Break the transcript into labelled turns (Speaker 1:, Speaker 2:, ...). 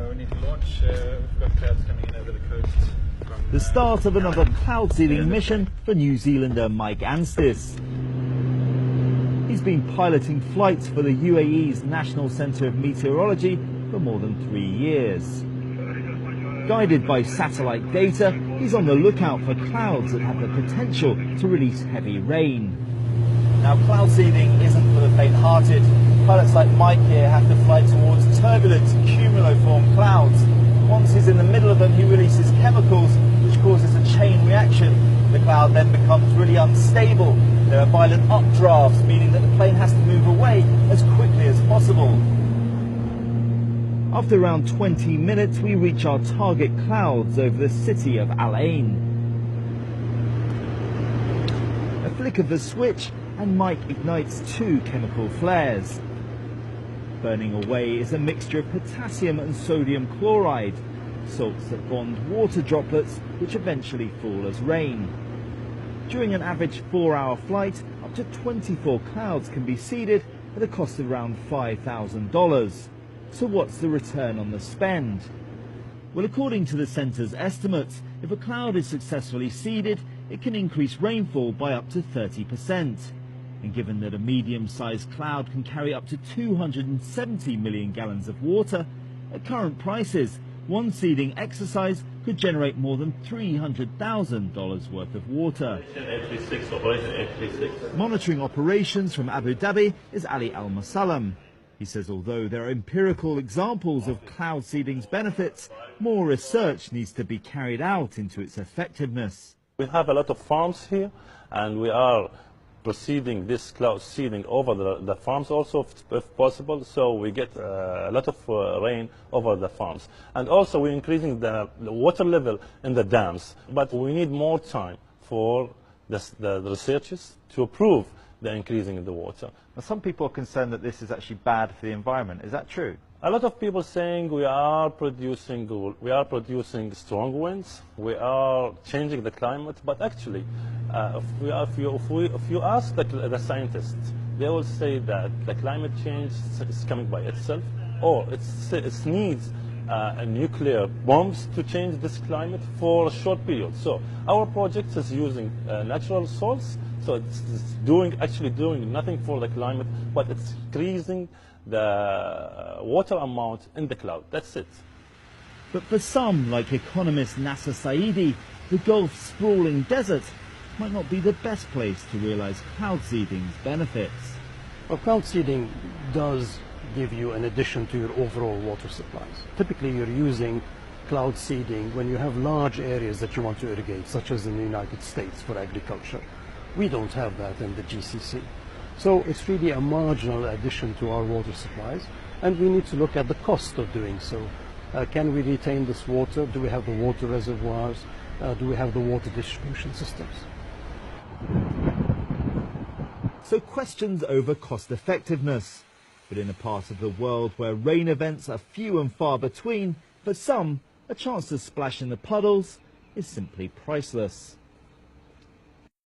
Speaker 1: We need to launch. We've got clouds coming in over the coast.
Speaker 2: The start of another cloud seeding mission for New Zealander Mike Anstis. He's been piloting flights for the UAE's National Centre of Meteorology for more than 3 years. Guided by satellite data, he's on the lookout for clouds that have the potential to release heavy rain. Now, cloud seeding isn't for the faint-hearted. Pilots like Mike here have to fly towards turbulent cumuloform clouds. Once he's in the middle of them, he releases chemicals which causes a chain reaction. The cloud then becomes really unstable. There are violent updrafts, meaning that the plane has to move away as quickly as possible. After around 20 minutes, we reach our target clouds over the city of Al Ain. A flick of the switch and Mike ignites 2 chemical flares. Burning away is a mixture of potassium and sodium chloride, salts that bond water droplets which eventually fall as rain. During an average 4-hour flight, up to 24 clouds can be seeded at a cost of around $5,000. So what's the return on the spend? Well, according to the centre's estimates, if a cloud is successfully seeded, it can increase rainfall by up to 30%. And given that a medium-sized cloud can carry up to 270 million gallons of water, at current prices, one seeding exercise could generate more than $300,000 worth of water. Monitoring operations from Abu Dhabi is Ali Al-Masalam. He says although there are empirical examples of cloud seeding's benefits, more research needs to be carried out into its effectiveness.
Speaker 3: We have a lot of farms here, and we are proceeding this cloud seeding over the farms also if possible, so we get a lot of rain over the farms. And also we're increasing the water level in the dams, but we need more time for the researchers to prove the increasing in the water.
Speaker 2: Now, some people are concerned that this is actually bad for the environment. Is that true?
Speaker 3: A lot of people saying we are producing strong winds, we are changing the climate, but actually, if you ask the scientists, they will say that the climate change is coming by itself, or it needs nuclear bombs to change this climate for a short period. So our project is using natural source, so it's actually doing nothing for the climate, but it's increasing the water amount in the cloud. That's it.
Speaker 2: But for some, like economist Nasser Saidi, the Gulf's sprawling desert might not be the best place to realize cloud seeding's benefits.
Speaker 4: Well, cloud seeding does give you an addition to your overall water supplies. Typically, you're using cloud seeding when you have large areas that you want to irrigate, such as in the United States for agriculture. We don't have that in the GCC. So it's really a marginal addition to our water supplies, and we need to look at the cost of doing so. Can we retain this water? Do we have the water reservoirs? Do we have the water distribution systems?
Speaker 2: So questions over cost effectiveness. But in a part of the world where rain events are few and far between, for some, a chance to splash in the puddles is simply priceless.